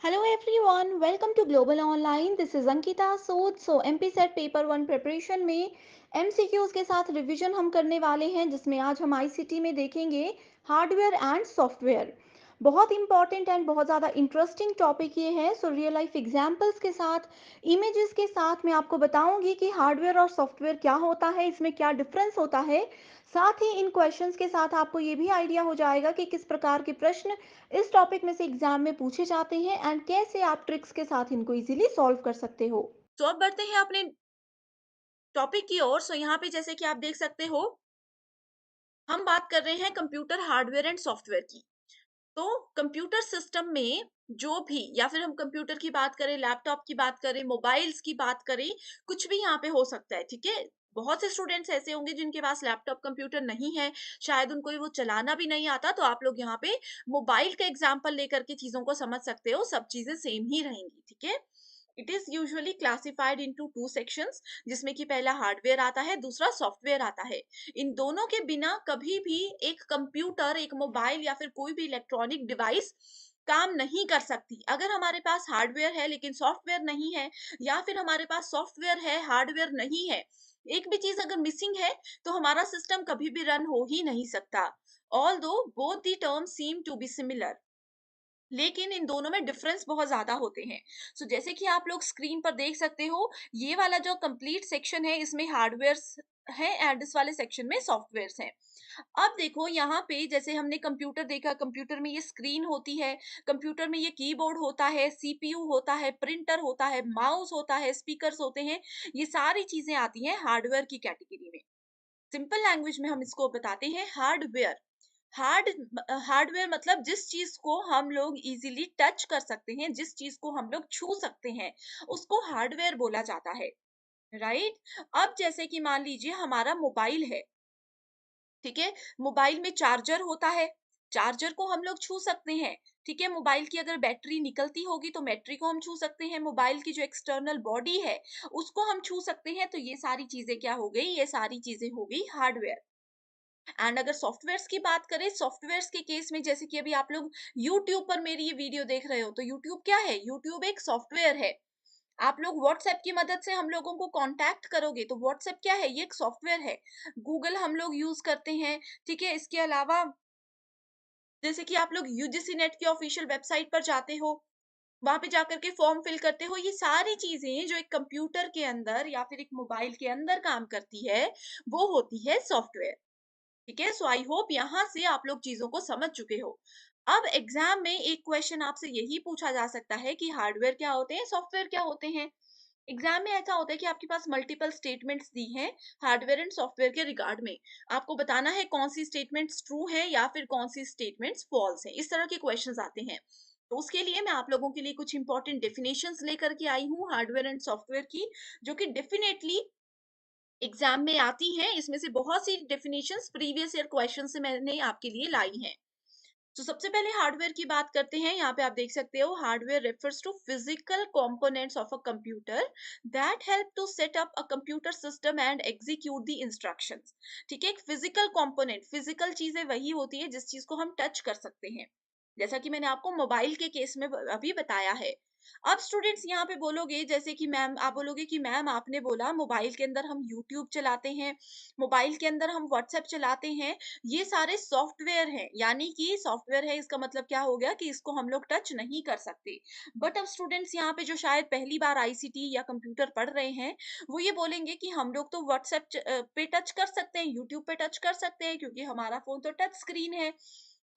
Hello everyone, welcome to Global Online. This is Ankita Sood. MPSET paper one preparation में MCQs के साथ revision हम करने वाले हैं, जिसमें आज हम ICT में देखेंगे हार्डवेयर एंड सॉफ्टवेयर। बहुत इंपॉर्टेंट एंड बहुत ज़्यादा इंटरेस्टिंग टॉपिक ये है। रियल लाइफ एग्जांपल्स के साथ, इमेजेस के साथ मैं आपको बताऊंगी कि हार्डवेयर और सॉफ्टवेयर क्या होता है, इसमें क्या डिफरेंस होता है। साथ ही इन क्वेश्चंस के साथ आपको ये भी आइडिया हो जाएगा कि किस प्रकार के प्रश्न इस टॉपिक में से एग्जाम में पूछे जाते हैं एंड कैसे आप ट्रिक्स के साथ इनको इजीली सॉल्व कर सकते हो। तो अब बढ़ते हैं अपने टॉपिक की ओर। यहाँ पे जैसे कि आप देख सकते हो, हम बात कर रहे हैं कंप्यूटर हार्डवेयर एंड सॉफ्टवेयर की। तो कंप्यूटर सिस्टम में जो भी, या फिर हम कंप्यूटर की बात करें, लैपटॉप की बात करें, मोबाइल्स की बात करें, कुछ भी यहाँ पे हो सकता है। ठीक है, बहुत से स्टूडेंट्स ऐसे होंगे जिनके पास लैपटॉप कंप्यूटर नहीं है, शायद उनको वो चलाना भी नहीं आता, तो आप लोग यहाँ पे मोबाइल का एग्जाम्पल लेकर के चीजों को समझ सकते हो। सब चीजें सेम ही रहेंगी। ठीक है, it is usually classified into two sections, जिसमें कि पहला हार्डवेयर आता है, दूसरा सॉफ्टवेयर आता है। इन दोनों के बिना कभी भी एक कंप्यूटर, एक मोबाइल या फिर कोई भी इलेक्ट्रॉनिक डिवाइस काम नहीं कर सकती। अगर हमारे पास हार्डवेयर है लेकिन सॉफ्टवेयर नहीं है, या फिर हमारे पास सॉफ्टवेयर है हार्डवेयर नहीं है, एक भी चीज अगर मिसिंग है, तो हमारा सिस्टम कभी भी रन हो ही नहीं सकता। Although both the term seem to be similar, लेकिन इन दोनों में डिफरेंस बहुत ज्यादा होते हैं। जैसे कि आप लोग स्क्रीन पर देख सकते हो, ये वाला जो कंप्लीट सेक्शन है, इसमें हार्डवेयर्स है एंड इस वाले सेक्शन में सॉफ्टवेयर्स हैं। अब देखो यहाँ पे, जैसे हमने कंप्यूटर देखा, कंप्यूटर में ये स्क्रीन होती है, कंप्यूटर में ये कीबोर्ड होता है, सीपीयू होता है, प्रिंटर होता है, माउस होता है, स्पीकर्स होते हैं। ये सारी चीजें आती हैं हार्डवेयर की कैटेगरी में। सिंपल लैंग्वेज में हम इसको बताते हैं हार्डवेयर। हार्ड हार्डवेयर मतलब जिस चीज को हम लोग इजीली टच कर सकते हैं, जिस चीज को हम लोग छू सकते हैं, उसको हार्डवेयर बोला जाता है। राइट। अब जैसे कि मान लीजिए हमारा मोबाइल है। ठीक है, मोबाइल में चार्जर होता है, चार्जर को हम लोग छू सकते हैं। ठीक है, मोबाइल की अगर बैटरी निकलती होगी तो बैटरी को हम छू सकते हैं, मोबाइल की जो एक्सटर्नल बॉडी है उसको हम छू सकते हैं। तो ये सारी चीजें क्या हो गई, ये सारी चीजें हो गई हार्डवेयर। एंड अगर सॉफ्टवेयर्स की बात करें, सॉफ्टवेयर्स के केस में, जैसे कि अभी आप लोग यूट्यूब पर मेरी ये वीडियो देख रहे हो, तो यूट्यूब क्या है, यूट्यूब एक सॉफ्टवेयर है। आप लोग व्हाट्सएप की मदद से हम लोगों को कांटेक्ट करोगे, तो व्हाट्सएप क्या है, ये एक सॉफ्टवेयर है। गूगल हम लोग यूज करते हैं। ठीक है, इसके अलावा जैसे कि आप लोग यूजीसी नेट की ऑफिशियल वेबसाइट पर जाते हो, वहां पे जाकर के फॉर्म फिल करते हो, ये सारी चीजें जो एक कंप्यूटर के अंदर या फिर एक मोबाइल के अंदर काम करती है, वो होती है सॉफ्टवेयर। ठीक है, सो आई होप यहाँ से आप लोग चीजों को समझ चुके हो। अब एग्जाम में एक क्वेश्चन आपसे यही पूछा जा सकता है कि हार्डवेयर क्या होते हैं, सॉफ्टवेयर क्या होते हैं। एग्जाम में ऐसा होता है कि आपके पास मल्टीपल स्टेटमेंट्स दी हैं हार्डवेयर एंड सॉफ्टवेयर के रिगार्ड में। आपको बताना है कौन सी स्टेटमेंट्स ट्रू है या फिर कौन सी स्टेटमेंट्स फॉल्स है। इस तरह के क्वेश्चंस आते हैं। तो उसके लिए मैं आप लोगों के लिए कुछ इंपॉर्टेंट डेफिनेशंस लेकर के आई हूँ हार्डवेयर एंड सॉफ्टवेयर की, जो कि डेफिनेटली एग्जाम में आती हैं। इसमें से बहुत सी डेफिनेशंस प्रीवियस ईयर क्वेश्चन से मैंने आपके लिए लाई हैं। तो सबसे पहले हार्डवेयर की बात करते हैं। यहाँ पे आप देख सकते हो, hardware refers to physical components of a computer that help to set up a computer system and execute the instructions. ठीक है, एक फिजिकल कंपोनेंट, फिजिकल चीजें वही होती है जिस चीज को हम टच कर सकते हैं, जैसा कि मैंने आपको मोबाइल के केस में अभी बताया है। अब स्टूडेंट्स यहाँ पे बोलोगे, जैसे कि मैम, आप बोलोगे कि मैम आपने बोला मोबाइल के अंदर हम यूट्यूब चलाते हैं, मोबाइल के अंदर हम व्हाट्सएप चलाते हैं, ये सारे सॉफ्टवेयर हैं, यानी कि सॉफ्टवेयर है, इसका मतलब क्या हो गया कि इसको हम लोग टच नहीं कर सकते। बट अब स्टूडेंट्स यहाँ पे जो शायद पहली बार आईसीटी या कंप्यूटर पढ़ रहे हैं, वो ये बोलेंगे कि हम लोग तो व्हाट्सएप पे टच कर सकते हैं, यूट्यूब पे टच कर सकते हैं, क्योंकि हमारा फोन तो टच स्क्रीन है।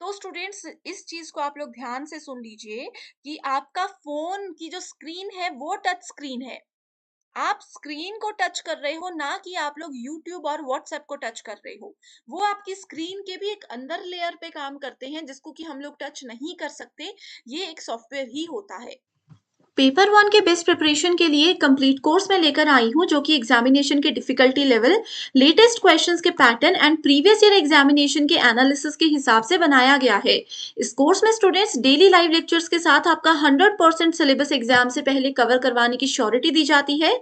तो स्टूडेंट्स इस चीज को आप लोग ध्यान से सुन लीजिए कि आपका फोन की जो स्क्रीन है वो टच स्क्रीन है। आप स्क्रीन को टच कर रहे हो, ना कि आप लोग यूट्यूब और व्हाट्सएप को टच कर रहे हो। वो आपकी स्क्रीन के भी एक अंदर लेयर पे काम करते हैं, जिसको कि हम लोग टच नहीं कर सकते। ये एक सॉफ्टवेयर ही होता है। पेपर वन के बेस्ट प्रिपरेशन के लिए कंप्लीट कोर्स में लेकर आई हूँ, जो कि एग्जामिनेशन के डिफिकल्टी लेवल, लेटेस्ट क्वेश्चंस के pattern and previous year examination के एनालिसिस के हिसाब से बनाया गया है। इस कोर्स में स्टूडेंट्स डेली लाइव लेक्चर्स के साथ आपका 100% सिलेबस एग्जाम से पहले कवर करवाने की श्योरिटी दी जाती है।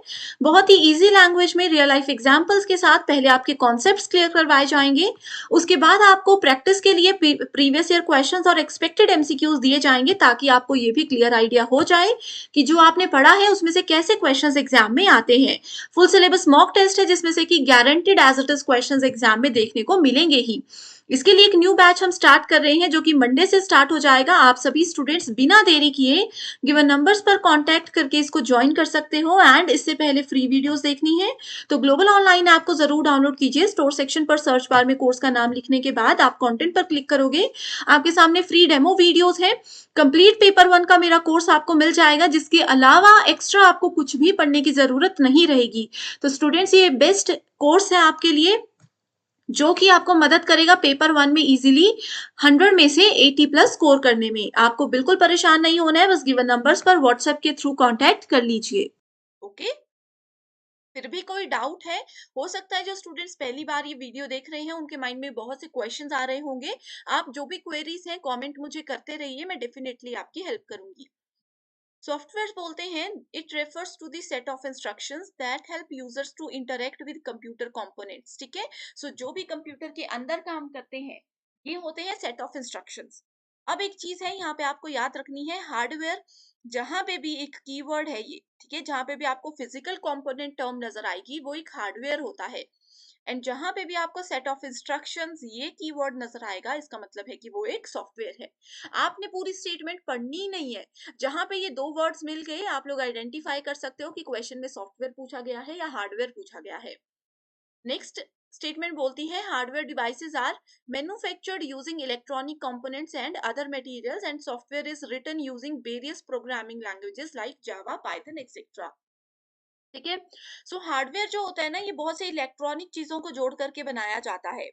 बहुत ही ईजी लैंग्वेज में रियल लाइफ एग्जाम्पल्स के साथ पहले आपके कॉन्सेप्ट क्लियर करवाए जाएंगे। उसके बाद आपको प्रैक्टिस के लिए प्रीवियस ईयर क्वेश्चन और एक्सपेक्टेड एमसीक्यूज दिए जाएंगे, ताकि आपको ये भी क्लियर आइडिया हो जाए कि जो आपने पढ़ा है उसमें से कैसे क्वेश्चंस एग्जाम में आते हैं। फुल सिलेबस मॉक टेस्ट है, जिसमें से कि guaranteed as it is questions exam में देखने को मिलेंगे ही। इसके लिए एक न्यू बैच हम स्टार्ट कर रहे हैं, जो कि मंडे से स्टार्ट हो जाएगा। आप सभी स्टूडेंट्स बिना देरी किए गिवन नंबर्स पर कांटेक्ट करके इसको ज्वाइन कर सकते हो। एंड इससे पहले फ्री वीडियोस देखनी है तो ग्लोबल ऑनलाइन ऐप को जरूर डाउनलोड कीजिए। स्टोर सेक्शन पर सर्च बार में कोर्स का नाम लिखने के बाद आप कंटेंट पर क्लिक करोगे, आपके सामने फ्री डेमो वीडियोस है। कंप्लीट पेपर वन का मेरा कोर्स आपको मिल जाएगा, जिसके अलावा एक्स्ट्रा आपको कुछ भी पढ़ने की जरूरत नहीं रहेगी। तो स्टूडेंट्स, ये बेस्ट कोर्स है आपके लिए, जो कि आपको मदद करेगा पेपर वन में इजीली 100 में से 80 प्लस स्कोर करने में। आपको बिल्कुल परेशान नहीं होना है, बस गिवन नंबर्स पर व्हाट्सएप के थ्रू कांटेक्ट कर लीजिए। ओके, फिर भी कोई डाउट है? हो सकता है जो स्टूडेंट्स पहली बार ये वीडियो देख रहे हैं उनके माइंड में बहुत से क्वेश्चंस आ रहे होंगे। आप जो भी क्वेरीज हैं कमेंट मुझे करते रहिए, मैं डेफिनेटली आपकी हेल्प करूंगी। सॉफ्टवेयर बोलते हैं, it refers to the set of instructions that help users to interact with computer components. ठीक है, सो जो भी कंप्यूटर के अंदर काम करते हैं ये होते हैं सेट ऑफ इंस्ट्रक्शंस। अब एक चीज है यहाँ पे आपको याद रखनी है, हार्डवेयर जहां पे भी एक कीवर्ड है ये, ठीक है, जहां पे भी आपको फिजिकल कंपोनेंट टर्म नजर आएगी वो एक हार्डवेयर होता है। एंड जहां पे भी आपको सेट ऑफ इंस्ट्रक्शंस ये कीवर्ड नजर आएगा, इसका मतलब है कि वो एक सॉफ्टवेयर है। आपने पूरी स्टेटमेंट पढ़नी ही नहीं है, जहां पे ये दो वर्ड्स मिल गए आप लोग आइडेंटिफाई कर सकते हो कि क्वेश्चन में सॉफ्टवेयर पूछा गया है या हार्डवेयर पूछा गया है। नेक्स्ट स्टेटमेंट बोलती है, hardware devices are manufactured using electronic components and other materials and software is written using various programming languages like Java, Python etcetera. ठीक है, सो हार्डवेयर जो होता है ना, ये बहुत से इलेक्ट्रॉनिक चीजों को जोड़ करके बनाया जाता है।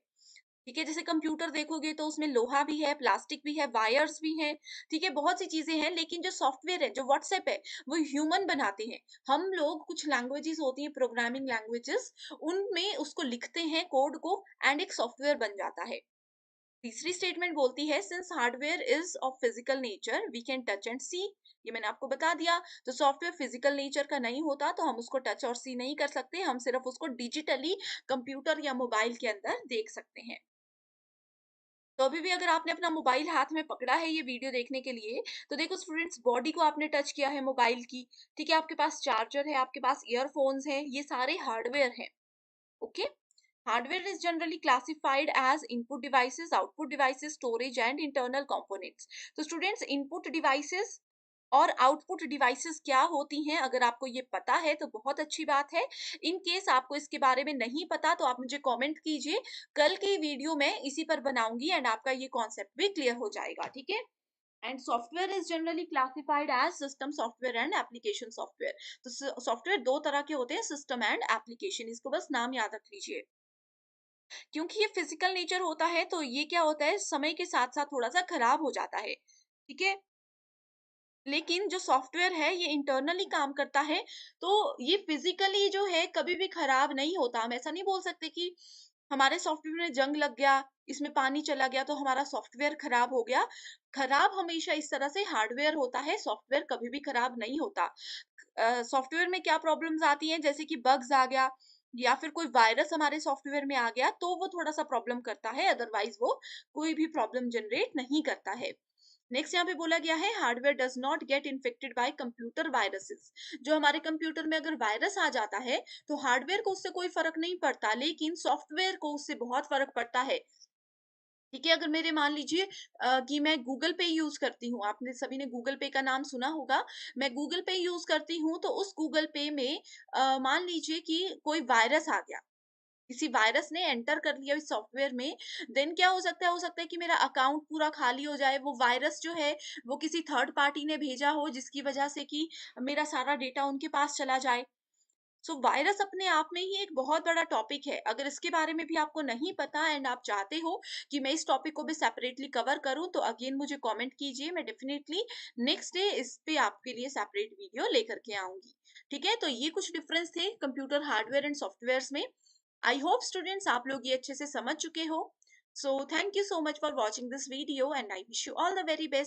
ठीक है, जैसे कंप्यूटर देखोगे तो उसमें लोहा भी है, प्लास्टिक भी है, वायर्स भी हैं। ठीक है, बहुत सी चीजें हैं, लेकिन जो सॉफ्टवेयर है, जो व्हाट्सएप है, वो ह्यूमन बनाते हैं। हम लोग कुछ लैंग्वेजेस होती हैं प्रोग्रामिंग लैंग्वेजेस, उनमें उसको लिखते हैं कोड को एंड एक सॉफ्टवेयर बन जाता है। तीसरी स्टेटमेंट बोलती है, since hardware is of physical nature we can touch and see. ये मैंने आपको बता दिया, तो सॉफ्टवेयर फिजिकल नेचर का नहीं होता तो हम उसको टच और सी नहीं कर सकते, हम सिर्फ उसको डिजिटली कंप्यूटर या मोबाइल के अंदर देख सकते हैं। तो अभी भी अगर आपने अपना मोबाइल हाथ में पकड़ा है ये वीडियो देखने के लिए, तो देखो स्टूडेंट्स, बॉडी को आपने टच किया है मोबाइल की। ठीक है, आपके पास चार्जर है, आपके पास ईयरफोन्स हैं, ये सारे हार्डवेयर हैं। Okay, hardware is generally classified as input devices, output devices, storage and internal components. तो students, input devices और आउटपुट डिवाइसेस क्या होती हैं, अगर आपको ये पता है तो बहुत अच्छी बात है। इन केस आपको इसके बारे में नहीं पता तो आप मुझे कमेंट कीजिए, कल की वीडियो में इसी पर बनाऊंगी एंड आपका ये कॉन्सेप्ट भी क्लियर हो जाएगा। ठीक है, and software is generally classified as system software and application software. तो सॉफ्टवेयर दो तरह के होते हैं, सिस्टम एंड एप्लीकेशन, इसको बस नाम याद रख लीजिए। क्योंकि ये फिजिकल नेचर होता है तो ये क्या होता है, समय के साथ साथ थोड़ा सा खराब हो जाता है। ठीक है, लेकिन जो सॉफ्टवेयर है ये इंटरनली काम करता है, तो ये फिजिकली जो है कभी भी खराब नहीं होता। हम ऐसा नहीं बोल सकते कि हमारे सॉफ्टवेयर में जंग लग गया, इसमें पानी चला गया तो हमारा सॉफ्टवेयर खराब हो गया। खराब हमेशा इस तरह से हार्डवेयर होता है, सॉफ्टवेयर कभी भी खराब नहीं होता। सॉफ्टवेयर में क्या प्रॉब्लम्स आती हैं, जैसे कि बग्स आ गया या फिर कोई वायरस हमारे सॉफ्टवेयर में आ गया तो वो थोड़ा सा प्रॉब्लम करता है, अदरवाइज वो कोई भी प्रॉब्लम जनरेट नहीं करता है। नेक्स्ट यहाँ पे बोला गया है, hardware does not get infected by computer viruses. जो हमारे कंप्यूटर में अगर वायरस आ जाता है तो हार्डवेयर को उससे कोई फर्क नहीं पड़ता, लेकिन सॉफ्टवेयर को उससे बहुत फर्क पड़ता है। ठीक है, अगर मेरे मान लीजिए कि मैं गूगल पे यूज करती हूँ, आपने सभी ने गूगल पे का नाम सुना होगा, मैं गूगल पे यूज करती हूँ तो उस गूगल पे में मान लीजिए कि कोई वायरस आ गया, किसी वायरस ने एंटर कर लिया इस सॉफ्टवेयर में, देन क्या हो सकता है कि मेरा अकाउंट पूरा खाली हो जाए। वो वायरस जो है वो किसी थर्ड पार्टी ने भेजा हो, जिसकी वजह से कि मेरा सारा डेटा उनके पास चला जाए। सो वायरस अपने आप में ही एक बहुत बड़ा टॉपिक है। अगर इसके बारे में भी आपको नहीं पता एंड आप चाहते हो कि मैं इस टॉपिक को भी सेपरेटली कवर करूं, तो अगेन मुझे कमेंट कीजिए। मैं डेफिनेटली नेक्स्ट डे इस पे आपके लिए सेपरेट वीडियो लेकर के आऊंगी। ठीक है, तो ये कुछ डिफरेंस थे कंप्यूटर हार्डवेयर एंड सॉफ्टवेयर में। आई होप स्टूडेंट्स आप लोग ये अच्छे से समझ चुके हो। So thank you so much for watching this video and I wish you all the very best.